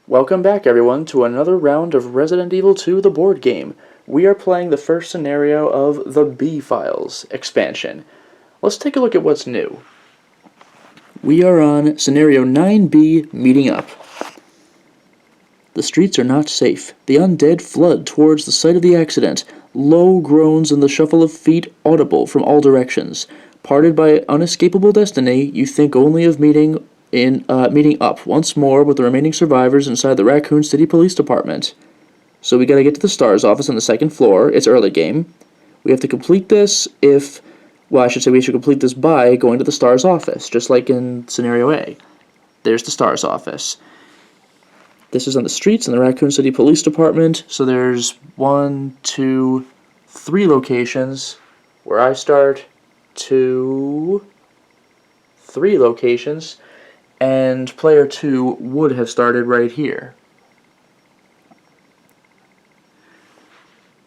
Welcome back, everyone, to another round of Resident Evil 2, the board game. We are playing the first scenario of the B-Files expansion. Let's take a look at what's new. We are on scenario 9B, Meeting Up. The streets are not safe. The undead flood towards the site of the accident. Low groans and the shuffle of feet audible from all directions. Parted by unescapable destiny, you think only of meeting up once more with the remaining survivors inside the Raccoon City Police Department. So we gotta get to the STARS office on the second floor. It's early game. We have to complete this we should complete this by going to the STARS office, just like in scenario A. There's the STARS office. This is on the streets in the Raccoon City Police Department, so there's 1, 2, 3 locations where I start, 2, 3 locations, and player 2 would have started right here.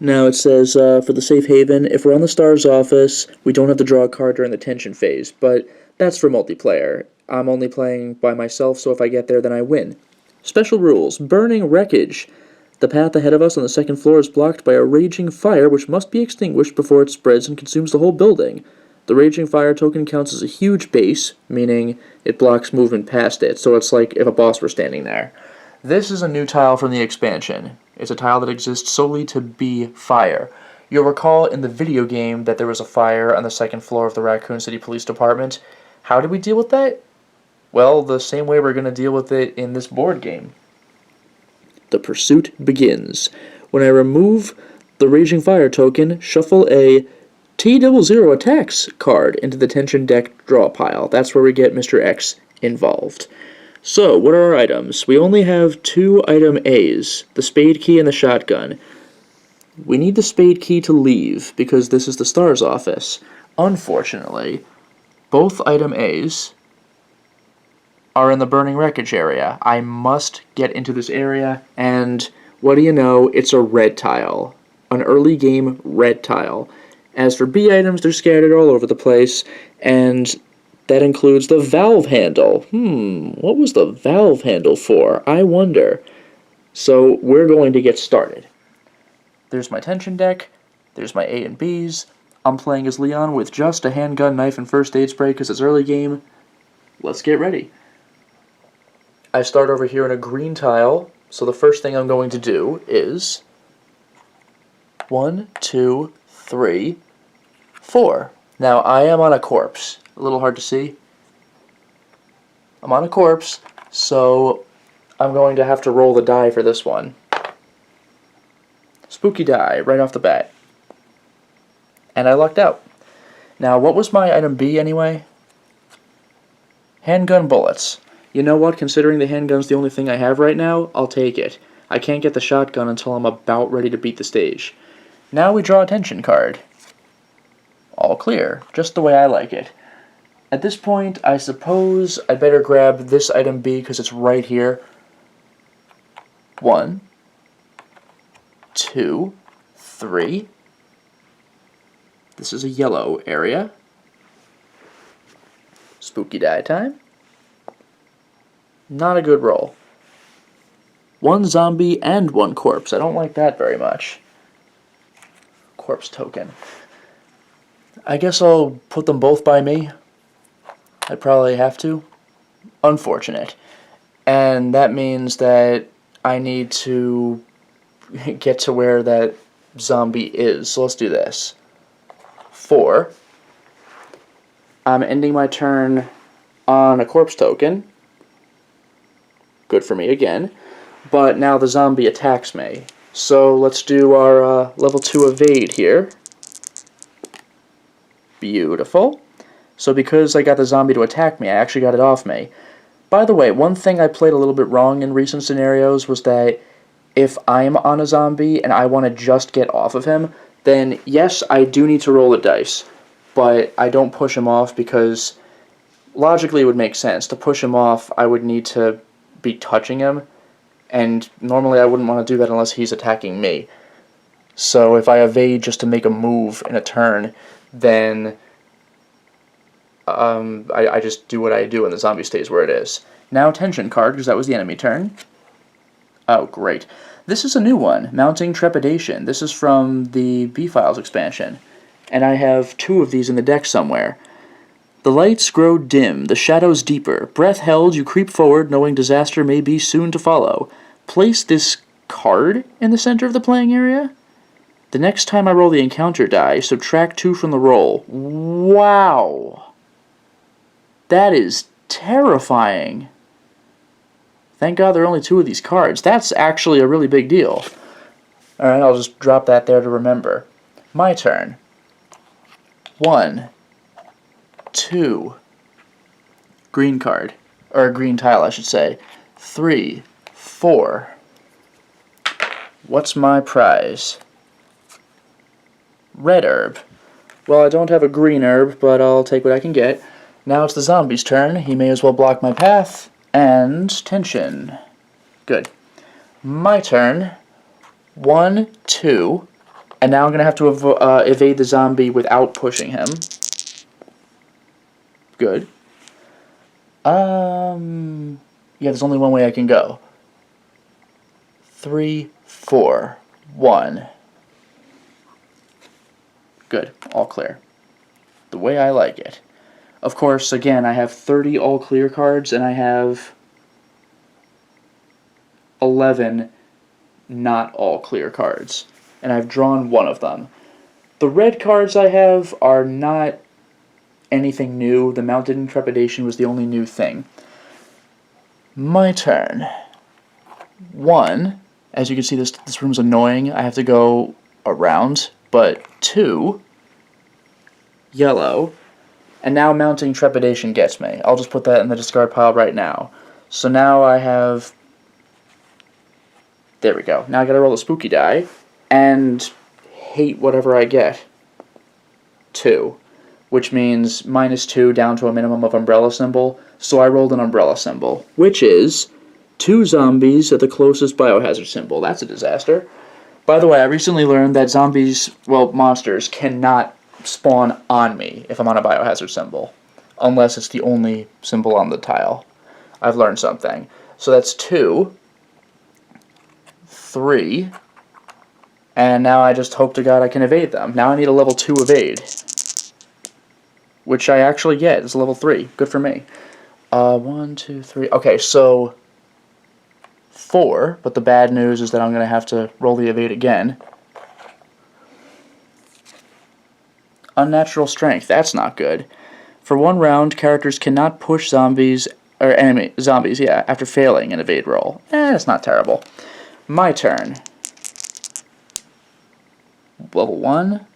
Now it says, for the safe haven, if we're on the STARS office, we don't have to draw a card during the tension phase, but that's for multiplayer. I'm only playing by myself, so if I get there, then I win. Special rules. Burning wreckage. The path ahead of us on the second floor is blocked by a raging fire which must be extinguished before it spreads and consumes the whole building. The raging fire token counts as a huge base, meaning it blocks movement past it, so it's like if a boss were standing there. This is a new tile from the expansion. It's a tile that exists solely to be fire. You'll recall in the video game that there was a fire on the second floor of the Raccoon City Police Department. How did we deal with that? Well, the same way we're going to deal with it in this board game. The pursuit begins. When I remove the Raging Fire token, shuffle a T00 attacks card into the tension deck draw pile. That's where we get Mr. X involved. So, what are our items? We only have 2 item A's, the spade key and the shotgun. We need the spade key to leave, because this is the STARS office. Unfortunately, both item A's are in the burning wreckage area. I must get into this area, and what do you know, it's a red tile. An early game red tile. As for B items, they're scattered all over the place, and that includes the valve handle. What was the valve handle for? I wonder. So we're going to get started. There's my tension deck, there's my A and B's. I'm playing as Leon with just a handgun, knife, and first aid spray because it's early game. Let's get ready. I start over here in a green tile, so the first thing I'm going to do is 1, 2, 3, 4. Now I am on a corpse. A little hard to see. I'm on a corpse, so I'm going to have to roll the die for this one. Spooky die, right off the bat. And I lucked out. Now, what was my item B anyway? Handgun bullets. You know what, considering the handgun's the only thing I have right now, I'll take it. I can't get the shotgun until I'm about ready to beat the stage. Now we draw a tension card. All clear, just the way I like it. At this point, I suppose I better grab this item B because it's right here. 1, 2, 3. This is a yellow area. Spooky die time. Not a good roll. 1 zombie and 1 corpse. I don't like that very much. Corpse token. I guess I'll put them both by me. I'd probably have to. Unfortunate. And that means that I need to get to where that zombie is. So let's do this. 4. I'm ending my turn on a corpse token. Good for me again. But now the zombie attacks me. So let's do our level 2 evade here. Beautiful. So because I got the zombie to attack me, I actually got it off me. By the way, one thing I played a little bit wrong in recent scenarios was that if I'm on a zombie and I want to just get off of him, then yes, I do need to roll a dice, but I don't push him off because logically it would make sense. To push him off, I would need to be touching him, and normally I wouldn't want to do that unless he's attacking me. So if I evade just to make a move in a turn, then I just do what I do and the zombie stays where it is. Now tension card, because that was the enemy turn. Oh, great. This is a new one, Mounting Trepidation. This is from the B-Files expansion, and I have 2 of these in the deck somewhere. The lights grow dim, the shadows deeper. Breath held, you creep forward, knowing disaster may be soon to follow. Place this card in the center of the playing area. The next time I roll the encounter die, subtract 2 from the roll. Wow! That is terrifying. Thank God there are only 2 of these cards. That's actually a really big deal. Alright, I'll just drop that there to remember. My turn. 1, 2. Green card. Or green tile, I should say. 3, 4. What's my prize? Red herb. Well, I don't have a green herb, but I'll take what I can get. Now it's the zombie's turn. He may as well block my path. And tension. Good. My turn. 1, 2. And now I'm going to have to evade the zombie without pushing him. Good. Yeah, there's only one way I can go. 3, 4, 1. Good. All clear. The way I like it. Of course, again, I have 30 all clear cards, and I have 11 not all clear cards. And I've drawn one of them. The red cards I have are not anything new. The Mounted Trepidation was the only new thing. My turn. 1. As you can see, this room's annoying. I have to go around. But 2. Yellow. And now Mounting Trepidation gets me. I'll just put that in the discard pile right now. So now I have... There we go. Now I gotta roll a spooky die. And hate whatever I get. 2. Which means -2 down to a minimum of umbrella symbol. So I rolled an umbrella symbol. Which is 2 zombies at the closest biohazard symbol. That's a disaster. By the way, I recently learned that zombies, well, monsters, cannot spawn on me if I'm on a biohazard symbol, unless it's the only symbol on the tile. I've learned something. So that's 2, 3, and now I just hope to God I can evade them. Now I need a level 2 evade, which I actually get. It's level 3. Good for me. 1, 2, 3. Okay, so 4, but the bad news is that I'm going to have to roll the evade again. Unnatural strength. That's not good. For 1 round, characters cannot push zombies, or zombies, yeah, after failing an evade roll. It's not terrible. My turn. Level 1.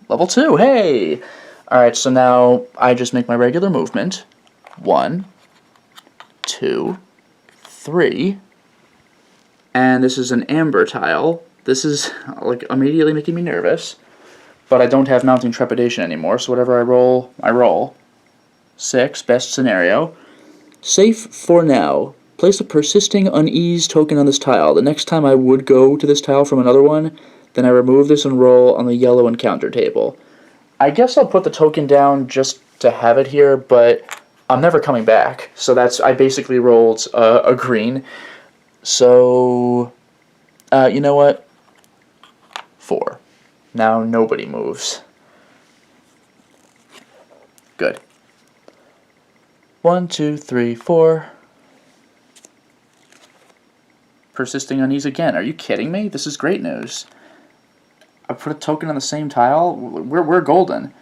Level 2. Hey! Alright, so now I just make my regular movement. 1, 2, 3. And this is an amber tile. This is like immediately making me nervous. But I don't have Mounting Trepidation anymore, so whatever I roll, I roll. 6, best scenario. Safe for now. Place a persisting unease token on this tile. The next time I would go to this tile from another one, then I remove this and roll on the yellow encounter table. I guess I'll put the token down just to have it here, but I'm never coming back. So I basically rolled a green. So, you know what? 4. Now nobody moves. Good. 1, 2, 3, 4. Persisting unease again. Are you kidding me? This is great news. I put a token on the same tile? We're golden.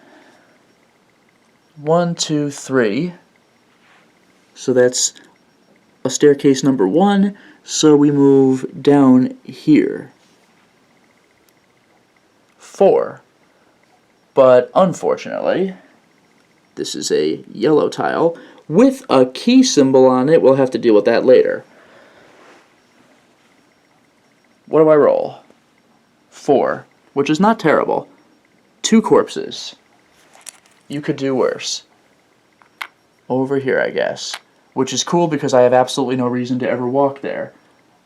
1, 2, 3. So that's a staircase number 1. So we move down here. 4. But unfortunately, this is a yellow tile with a key symbol on it. We'll have to deal with that later. What do I roll? 4, which is not terrible. 2 corpses. You could do worse. Over here, I guess. Which is cool because I have absolutely no reason to ever walk there.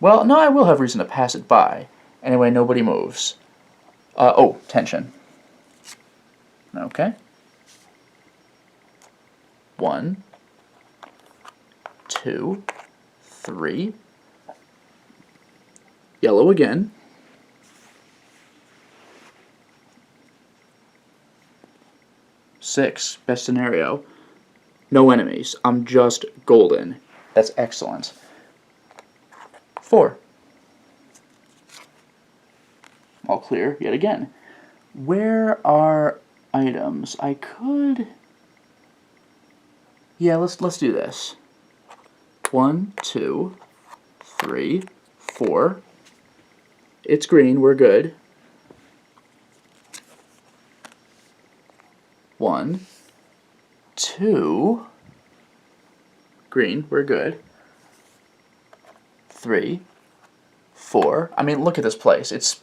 Well, no, I will have reason to pass it by. Anyway, nobody moves. Oh, tension. Okay. 1, 2, 3. Yellow again. Six, best scenario. No enemies. I'm just golden. That's excellent. 4. All clear yet again. Where are items? I could... Yeah, let's do this. 1, 2, 3, 4. It's green, we're good. 1, 2, green, we're good. 3, 4. I mean, look at this place. It's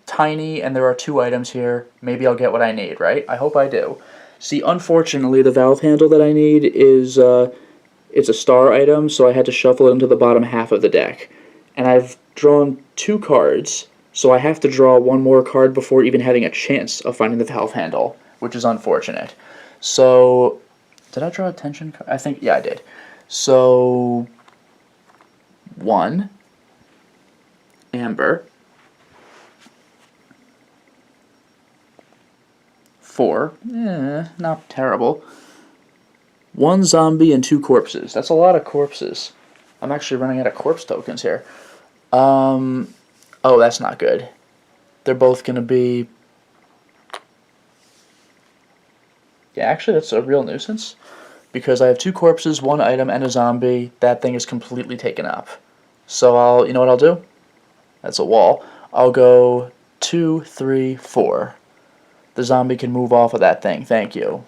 tiny, and there are 2 items here. Maybe I'll get what I need, right? I hope I do. See, unfortunately, the valve handle that I need is, it's a star item, so I had to shuffle it into the bottom half of the deck. And I've drawn 2 cards, so I have to draw 1 more card before even having a chance of finding the valve handle, which is unfortunate. So, did I draw a tension card? I think, yeah, I did. So, 1, amber, 4, not terrible. 1 zombie and 2 corpses. That's a lot of corpses. I'm actually running out of corpse tokens here. Oh, that's not good. They're both going to be... Yeah, actually, that's a real nuisance. Because I have 2 corpses, 1 item, and a zombie. That thing is completely taken up. So you know what I'll do? That's a wall. I'll go 2, 3, 4. The zombie can move off of that thing. Thank you.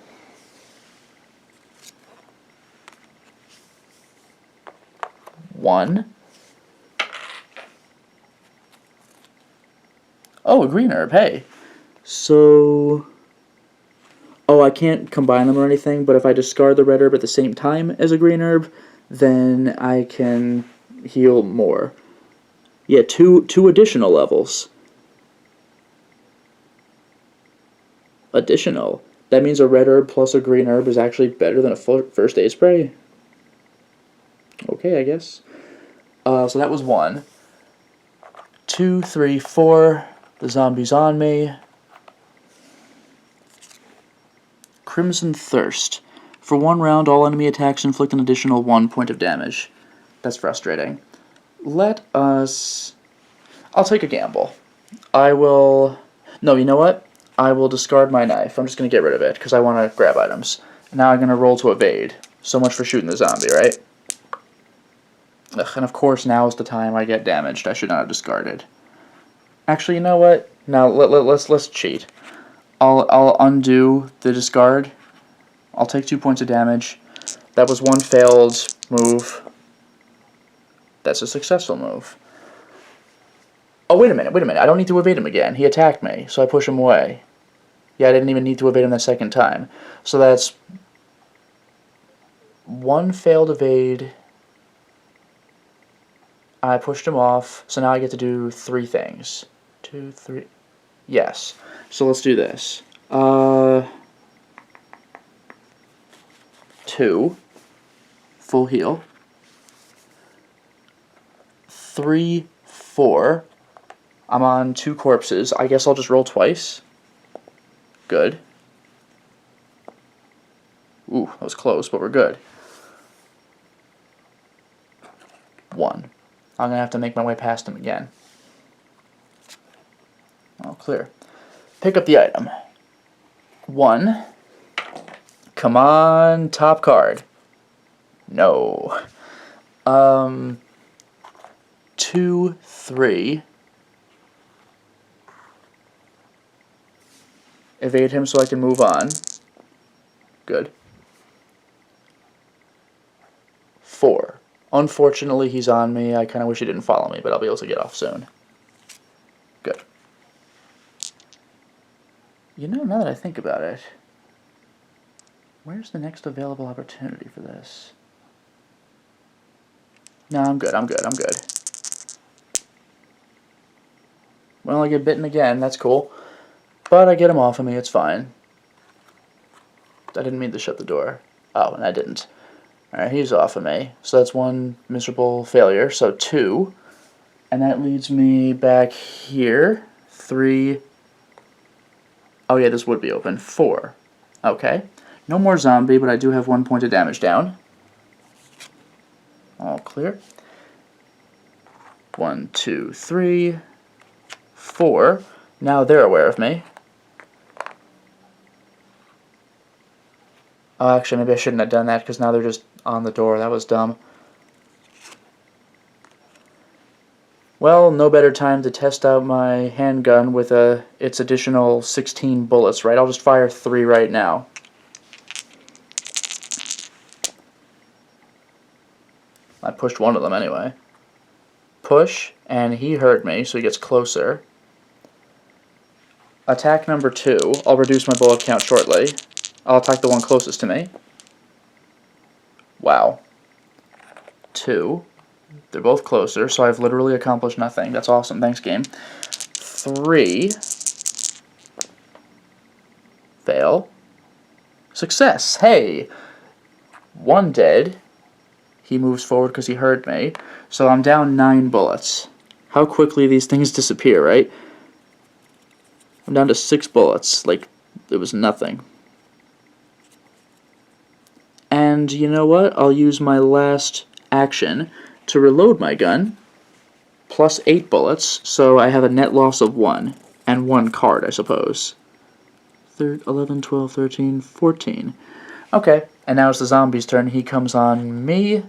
One. Oh, a green herb. Hey. So... Oh, I can't combine them or anything, but if I discard the red herb at the same time as a green herb, then I can heal more. Yeah, two additional levels. Additional. That means a red herb plus a green herb is actually better than a first aid spray. Okay, I guess. So that was 1. 2, 3, 4. The zombie's on me. Crimson Thirst. For 1 round, all enemy attacks inflict an additional 1 point of damage. That's frustrating. Let us... I'll take a gamble. I will... No, you know what? I will discard my knife. I'm just going to get rid of it, because I want to grab items. Now I'm going to roll to evade. So much for shooting the zombie, right? Ugh, and of course, now is the time I get damaged. I should not have discarded. Actually, you know what? Now, let's cheat. I'll undo the discard. I'll take 2 points of damage. That was 1 failed move. That's a successful move. Oh, wait a minute. I don't need to evade him again. He attacked me, so I push him away. Yeah, I didn't even need to evade him the second time. So that's 1 failed evade. I pushed him off, so now I get to do 3 things. 2, 3... Yes. So let's do this. 2. Full heal. 3, 4. I'm on 2 corpses. I guess I'll just roll twice. Good. Ooh, that was close, but we're good. 1. I'm going to have to make my way past him again. Oh, clear. Pick up the item. 1. Come on, top card. No. 2, 3. Evade him so I can move on. Good. 4. Unfortunately, he's on me. I kind of wish he didn't follow me, but I'll be able to get off soon. Good. You know, now that I think about it, where's the next available opportunity for this? No, I'm good. Well, I get bitten again. That's cool. But I get him off of me. It's fine. I didn't mean to shut the door. Oh, and I didn't. Alright, he's off of me. So that's 1 miserable failure. So 2. And that leads me back here. 3. Oh yeah, this would be open. 4. Okay. No more zombie, but I do have 1 point of damage down. All clear. 1, 2, 3, 4. Now they're aware of me. Oh, actually, maybe I shouldn't have done that because now they're just on the door. That was dumb. Well, no better time to test out my handgun with its additional 16 bullets, right? I'll just fire 3 right now. I pushed one of them anyway. Push, and he heard me, so he gets closer. Attack number 2. I'll reduce my bullet count shortly. I'll attack the one closest to me. Wow. 2. They're both closer, so I've literally accomplished nothing. That's awesome. Thanks, game. 3. Fail. Success. Hey! 1 dead. He moves forward because he heard me. So I'm down 9 bullets. How quickly these things disappear, right? I'm down to 6 bullets. Like, it was nothing. And you know what? I'll use my last action to reload my gun. Plus 8 bullets, so I have a net loss of 1. And 1 card, I suppose. 11, 12, 13, 14. Okay, and now it's the zombie's turn. He comes on me.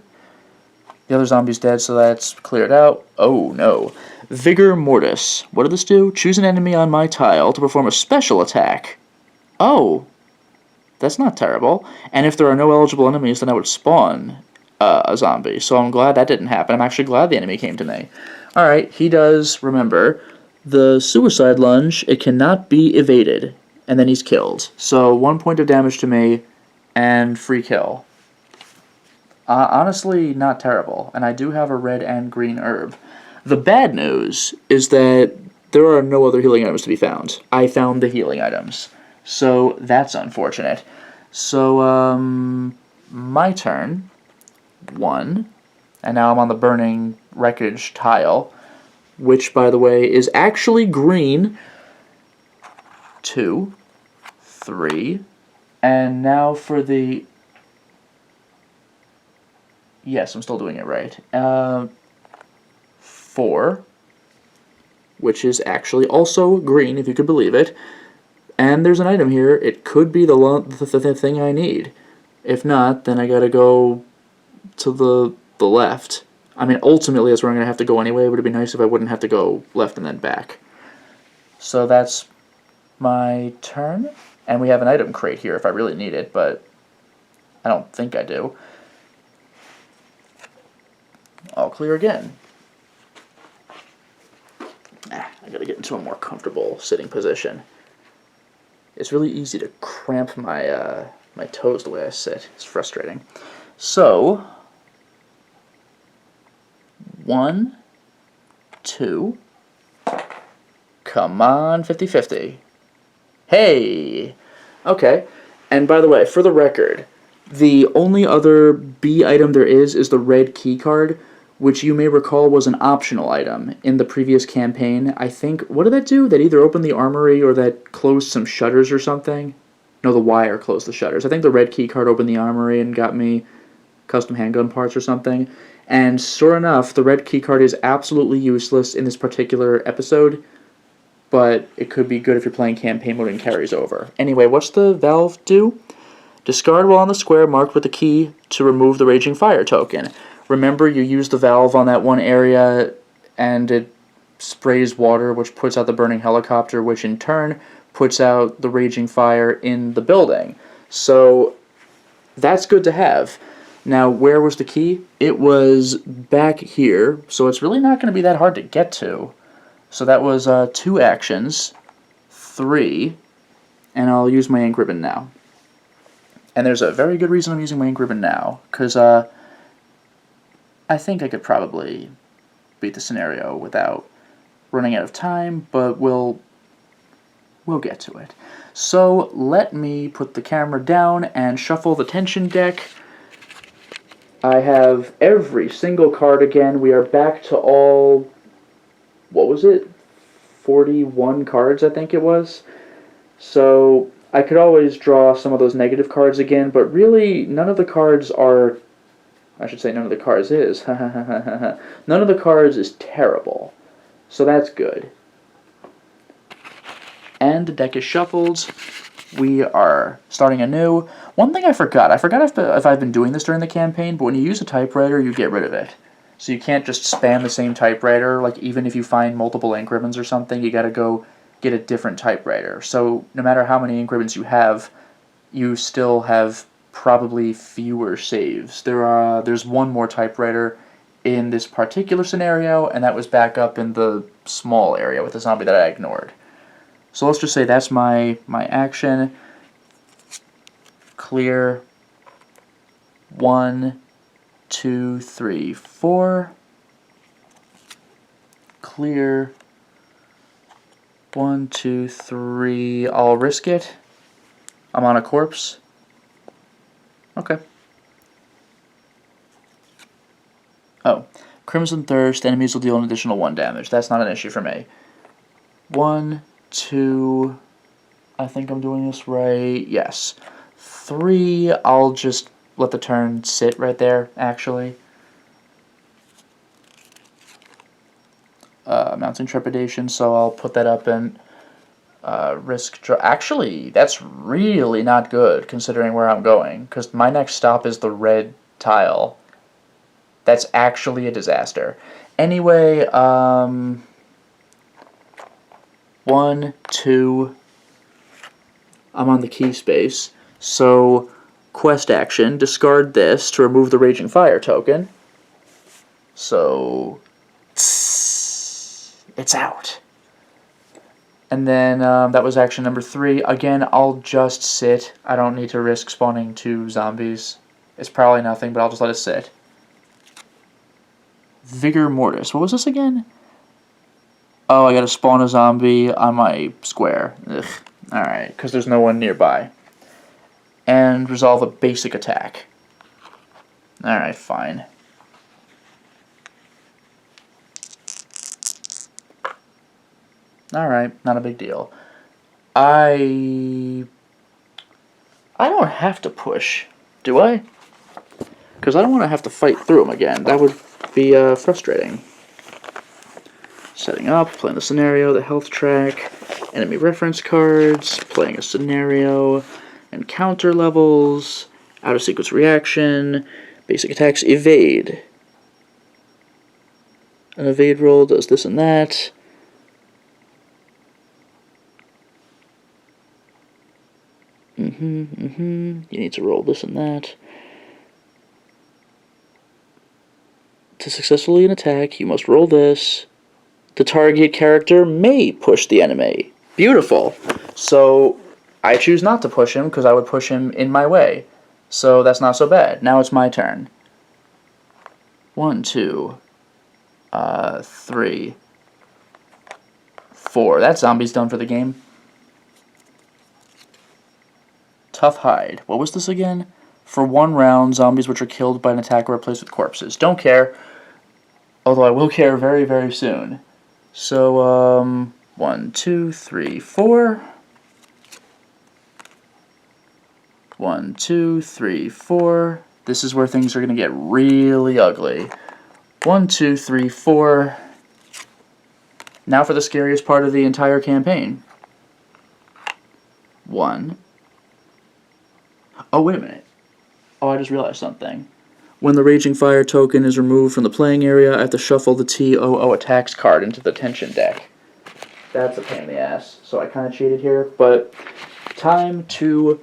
The other zombie's dead, so that's cleared out. Oh, no. Vigor Mortis. What did this do? Choose an enemy on my tile to perform a special attack. Oh, that's not terrible. And if there are no eligible enemies, then I would spawn a zombie. So I'm glad that didn't happen. I'm actually glad the enemy came to me. Alright, he does, remember, the suicide lunge, it cannot be evaded. And then he's killed. So 1 point of damage to me, and free kill. Honestly, not terrible. And I do have a red and green herb. The bad news is that there are no other healing items to be found. I found the healing items. So that's unfortunate. So, my turn. 1. And now I'm on the burning wreckage tile. Which, by the way, is actually green. 2. 3. And now for the... Yes, I'm still doing it right. 4, which is actually also green, if you could believe it. And there's an item here. It could be the thing I need. If not, then I gotta go to the left. I mean, ultimately, that's where I'm gonna have to go anyway. It would be nice if I wouldn't have to go left and then back. So that's my turn. And we have an item crate here if I really need it, but I don't think I do. All clear again. I gotta get into a more comfortable sitting position. It's really easy to cramp my my toes the way I sit. It's frustrating. So, 1, 2. Come on, 50-50. Hey! Okay. And by the way, for the record, the only other B item there is the red key card, which you may recall was an optional item in the previous campaign. I think, what did that do? That either opened the armory or that closed some shutters or something? No, the wire closed the shutters. I think the red key card opened the armory and got me custom handgun parts or something. And sure enough, the red key card is absolutely useless in this particular episode, but it could be good if you're playing campaign mode and carries over. Anyway, what's the valve do? Discard while on the square marked with the key to remove the Raging Fire token. Remember, you use the valve on that one area, and it sprays water, which puts out the burning helicopter, which in turn puts out the Raging Fire in the building. So, that's good to have. Now, where was the key? It was back here, so it's really not going to be that hard to get to. So that was 2 actions, 3, and I'll use my ink ribbon now. And there's a very good reason I'm using my ink ribbon now, because I think I could probably beat the scenario without running out of time, but we'll get to it. So let me put the camera down and shuffle the tension deck. I have every single card again. We are back to all what was it? 41 cards, I think it was. So I could always draw some of those negative cards again, but really none of the cards are, I should say none of the cards is, none of the cards is terrible. So that's good. And the deck is shuffled. We are starting anew. One thing I forgot if I've been doing this during the campaign, but when you use a typewriter, you get rid of it. So you can't just spam the same typewriter, like even if you find multiple ink ribbons or something, you gotta go get a different typewriter. So no matter how many ink ribbons you have, you still have probably fewer saves. There's one more typewriter in this particular scenario, and that was back up in the small area with the zombie that I ignored. So let's just say that's my action. Clear. 1, 2, 3, 4. Clear. 1, 2, 3. I'll risk it. I'm on a corpse. Okay. Oh. Crimson Thirst. Enemies will deal an additional 1 damage. That's not an issue for me. 1, 2. I think I'm doing this right. Yes. 3. I'll just let the turn sit right there, actually. Mounting Trepidation, so I'll put that up and risk draw. Actually, that's really not good considering where I'm going, because my next stop is the red tile. That's actually a disaster. Anyway, 1, 2. I'm on the key space. So, quest action, discard this to remove the Raging Fire token. So, it's out. And then that was action number 3. Again, I'll just sit. I don't need to risk spawning 2 zombies. It's probably nothing, but I'll just let it sit. Vigor Mortis. What was this again? Oh, I gotta spawn a zombie on my square. Ugh. Alright, because there's no one nearby. And resolve a basic attack. Alright, fine. Alright, not a big deal. I don't have to push, do I? Because I don't want to have to fight through them again. That would be frustrating. Setting up, playing the scenario, the health track, enemy reference cards, playing a scenario, encounter levels, out-of-sequence reaction, basic attacks, evade. An evade roll does this and that. You need to roll this and that. To successfully an attack, you must roll this. The target character may push the enemy. Beautiful. So I choose not to push him because I would push him in my way. So that's not so bad. Now it's my turn. 1, 2, 3, 4. That zombie's done for the game. Tough Hide. What was this again? For 1 round, zombies which are killed by an attacker are replaced with corpses. Don't care. Although I will care very, very soon. So, 1, 2, 3, 4. 1, 2, 3, 4. This is where things are going to get really ugly. 1, 2, 3, 4. Now for the scariest part of the entire campaign. 1. Oh, wait a minute. Oh, I just realized something. When the Raging Fire token is removed from the playing area, I have to shuffle the TOO attacks card into the tension deck. That's a pain in the ass. So I kind of cheated here, but time to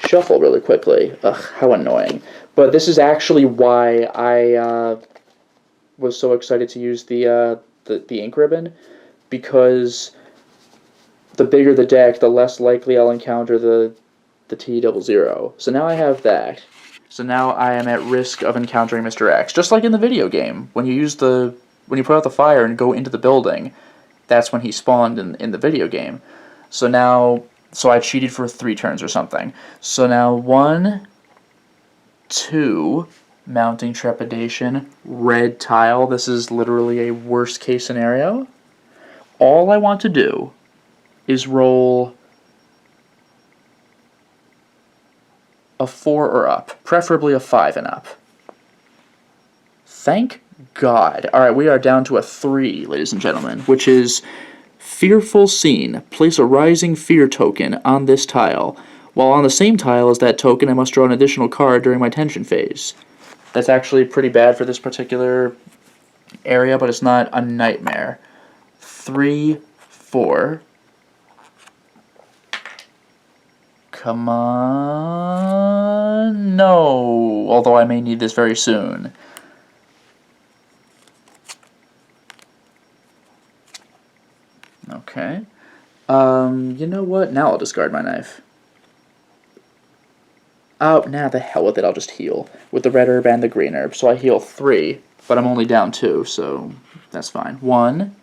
shuffle really quickly. Ugh, how annoying. But this is actually why I was so excited to use the ink ribbon, because the bigger the deck, the less likely I'll encounter the T00. So now I have that. So now I am at risk of encountering Mr. X. Just like in the video game. When you put out the fire and go into the building, that's when he spawned in the video game. So I cheated for 3 turns or something. So now 1, 2, Mounting Trepidation, red tile. This is literally a worst case scenario. all I want to do is roll a 4 or up, preferably a 5 and up. Thank God. Alright, we are down to a 3, ladies and gentlemen, which is Fearful Scene. Place a rising fear token on this tile. While on the same tile as that token, I must draw an additional card during my tension phase. That's actually pretty bad for this particular area, but it's not a nightmare. 3, 4. Come on. No. Although I may need this very soon. Okay. You know what? Now I'll discard my knife. Oh, nah, the hell with it. I'll just heal with the red herb and the green herb. So I heal 3, but I'm only down 2, so that's fine. 1,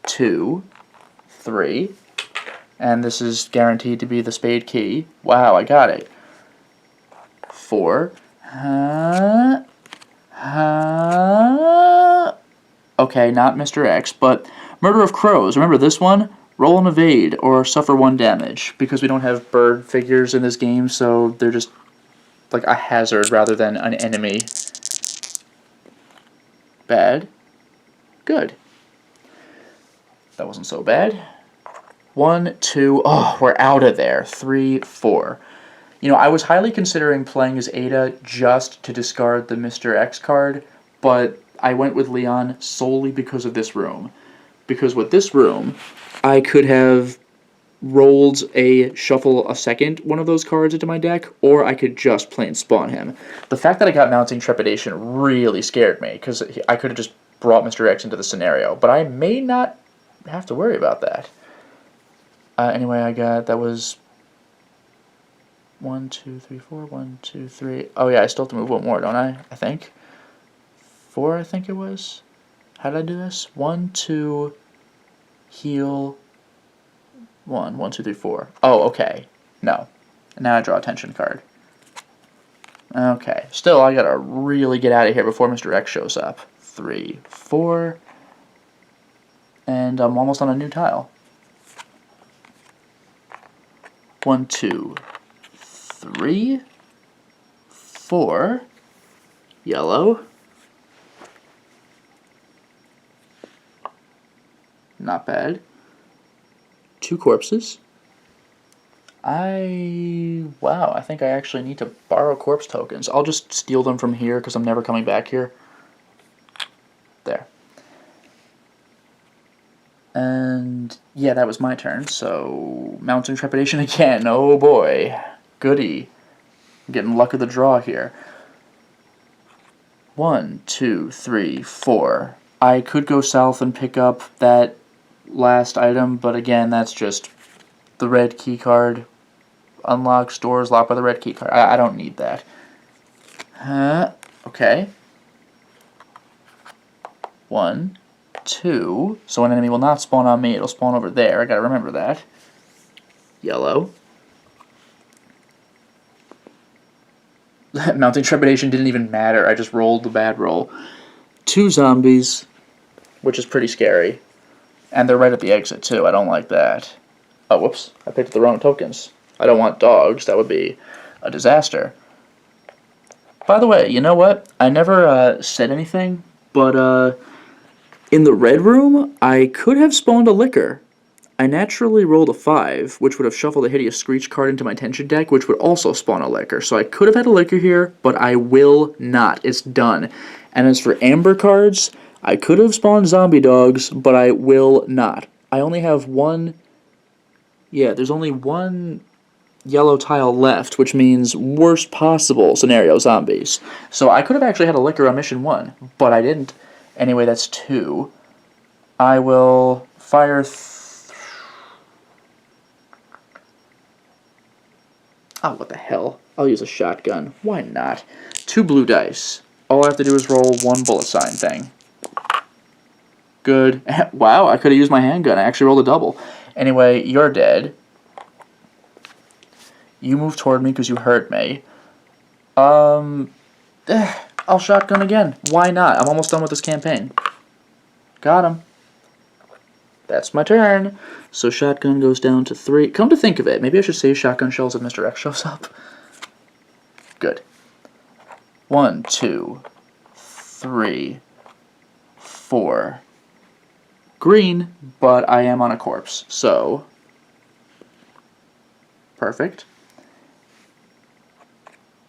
2, 3. And this is guaranteed to be the spade key. Wow, I got it. 4. Okay, not Mr. X, but Murder of Crows. Remember this one? Roll an evade or suffer 1 damage. Because we don't have bird figures in this game, so they're just like a hazard rather than an enemy. Bad. Good. That wasn't so bad. 1, 2, oh, we're out of there. 3, 4. You know, I was highly considering playing as Ada just to discard the Mr. X card, but I went with Leon solely because of this room. Because with this room, I could have rolled a shuffle a second one of those cards into my deck, or I could just plain spawn him. The fact that I got Mounting Trepidation really scared me, because I could have just brought Mr. X into the scenario, but I may not have to worry about that. Anyway, I got, that was 1, 2, 3, 4, 1, 2, 3. Oh yeah, I still have to move 1 more, don't I? I think. 4, I think it was. How did I do this? 1, 2, heal, 1, 1, 2, 3, 4. Oh, okay. No. Now I draw a tension card. Okay. Still, I gotta really get out of here before Mr. X shows up. 3, 4. And I'm almost on a new tile. 1, 2, 3, 4. Yellow. Not bad. 2 corpses. Wow, I think I actually need to borrow corpse tokens. I'll just steal them from here because I'm never coming back here. There. And yeah, that was my turn, so Mounting Trepidation again. Oh boy. Goody. I'm getting luck of the draw here. 1, 2, 3, 4. I could go south and pick up that last item, but again, that's just the red key card. Unlock stores locked by the red key card. I don't need that. Okay. 1, 2. So an enemy will not spawn on me. It'll spawn over there. I gotta remember that. Yellow. Mounting Trepidation didn't even matter. I just rolled the bad roll. 2 zombies, which is pretty scary. And they're right at the exit, too. I don't like that. Oh, whoops. I picked the wrong tokens. I don't want dogs. That would be a disaster. By the way, you know what? I never said anything, but in the red room, I could have spawned a liquor. I naturally rolled a 5, which would have shuffled a Hideous Screech card into my tension deck, which would also spawn a liquor. So I could have had a liquor here, but I will not. It's done. And as for amber cards, I could have spawned zombie dogs, but I will not. I only have 1... Yeah, there's only 1 yellow tile left, which means worst possible scenario zombies. So I could have actually had a liquor on mission 1, but I didn't. Anyway, that's 2. I will fire... Oh, what the hell. I'll use a shotgun. Why not? 2 blue dice. All I have to do is roll 1 bullet sign thing. Good. Wow, I could have used my handgun. I actually rolled a double. Anyway, you're dead. You move toward me because you hurt me. I'll shotgun again. Why not? I'm almost done with this campaign. Got him. That's my turn. So shotgun goes down to 3. Come to think of it, maybe I should save shotgun shells if Mr. X shows up. Good. 1, 2, 3, 4. Green, but I am on a corpse, so perfect.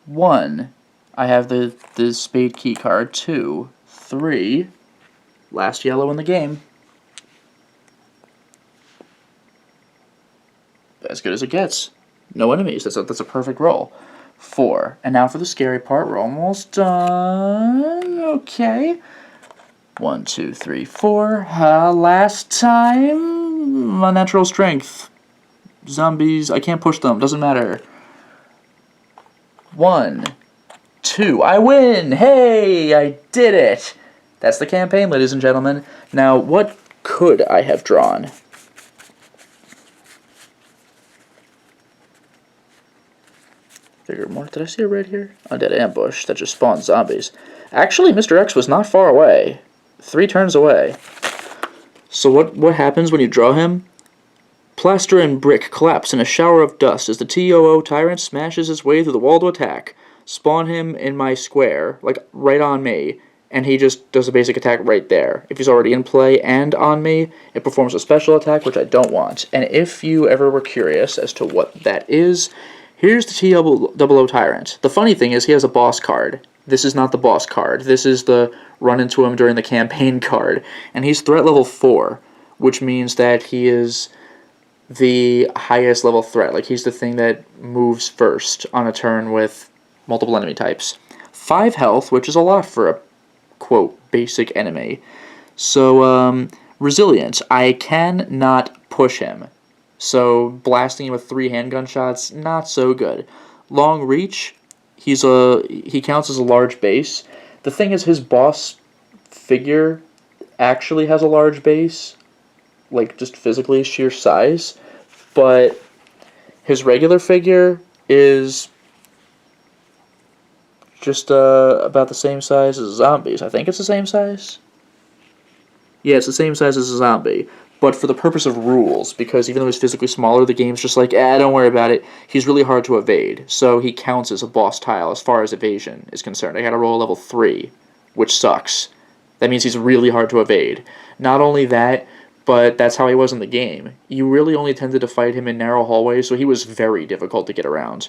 1. I have the spade key card. 2, 3. Last yellow in the game. As good as it gets. No enemies. That's a perfect roll. 4. And now for the scary part. We're almost done. Okay. 1, 2, 3, 4. Last time. My natural strength. Zombies. I can't push them. Doesn't matter. 1, 2. I win! Hey! I did it! That's the campaign, ladies and gentlemen. Now, what could I have drawn? Figure more. Did I see a red here? Undead ambush. That just spawns zombies. Actually, Mr. X was not far away. 3 turns away. So what happens when you draw him? Plaster and brick collapse in a shower of dust as the TOO tyrant smashes his way through the wall to attack. Spawn him in my square, like right on me, and he just does a basic attack right there. If he's already in play and on me, it performs a special attack, which I don't want. And if you ever were curious as to what that is, here's the TOO tyrant. The funny thing is he has a boss card. This is not the boss card. This is the run into him during the campaign card. And he's threat level 4, which means that he is the highest level threat. Like, he's the thing that moves first on a turn with multiple enemy types. 5 health, which is a lot for a, quote, basic enemy. So, resilient. I cannot push him. So, blasting him with 3 handgun shots, not so good. Long reach, he counts as a large base. The thing is, his boss figure actually has a large base, like just physically sheer size, but his regular figure is just about the same size as zombies. I think it's the same size. Yeah, it's the same size as a zombie, but for the purpose of rules, because even though he's physically smaller, the game's just like, don't worry about it. He's really hard to evade, so he counts as a boss tile as far as evasion is concerned. I gotta roll level 3, which sucks. That means he's really hard to evade. Not only that, but that's how he was in the game. You really only tended to fight him in narrow hallways, so he was very difficult to get around.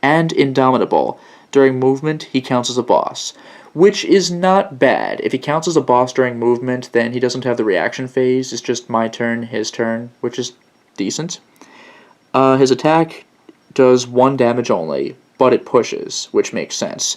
And indomitable. During movement, he counts as a boss, which is not bad. If he counts as a boss during movement, then he doesn't have the reaction phase. It's just my turn, his turn, which is decent. His attack does 1 damage only, but it pushes, which makes sense.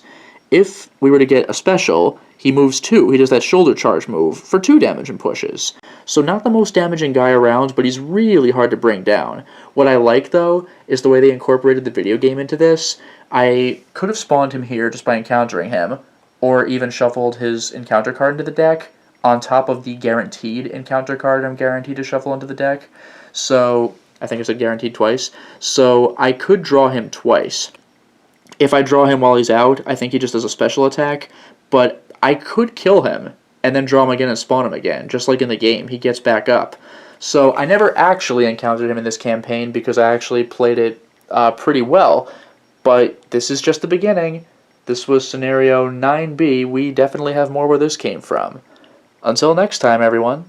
If we were to get a special, he moves 2. He does that shoulder charge move for 2 damage and pushes. So not the most damaging guy around, but he's really hard to bring down. What I like, though, is the way they incorporated the video game into this. I could have spawned him here just by encountering him, or even shuffled his encounter card into the deck, on top of the guaranteed encounter card I'm guaranteed to shuffle into the deck. So, I think I said guaranteed twice. So, I could draw him twice. If I draw him while he's out, I think he just does a special attack, but I could kill him, and then draw him again and spawn him again, just like in the game. He gets back up. So I never actually encountered him in this campaign because I actually played it pretty well, but this is just the beginning. This was scenario 9B. We definitely have more where this came from. Until next time, everyone.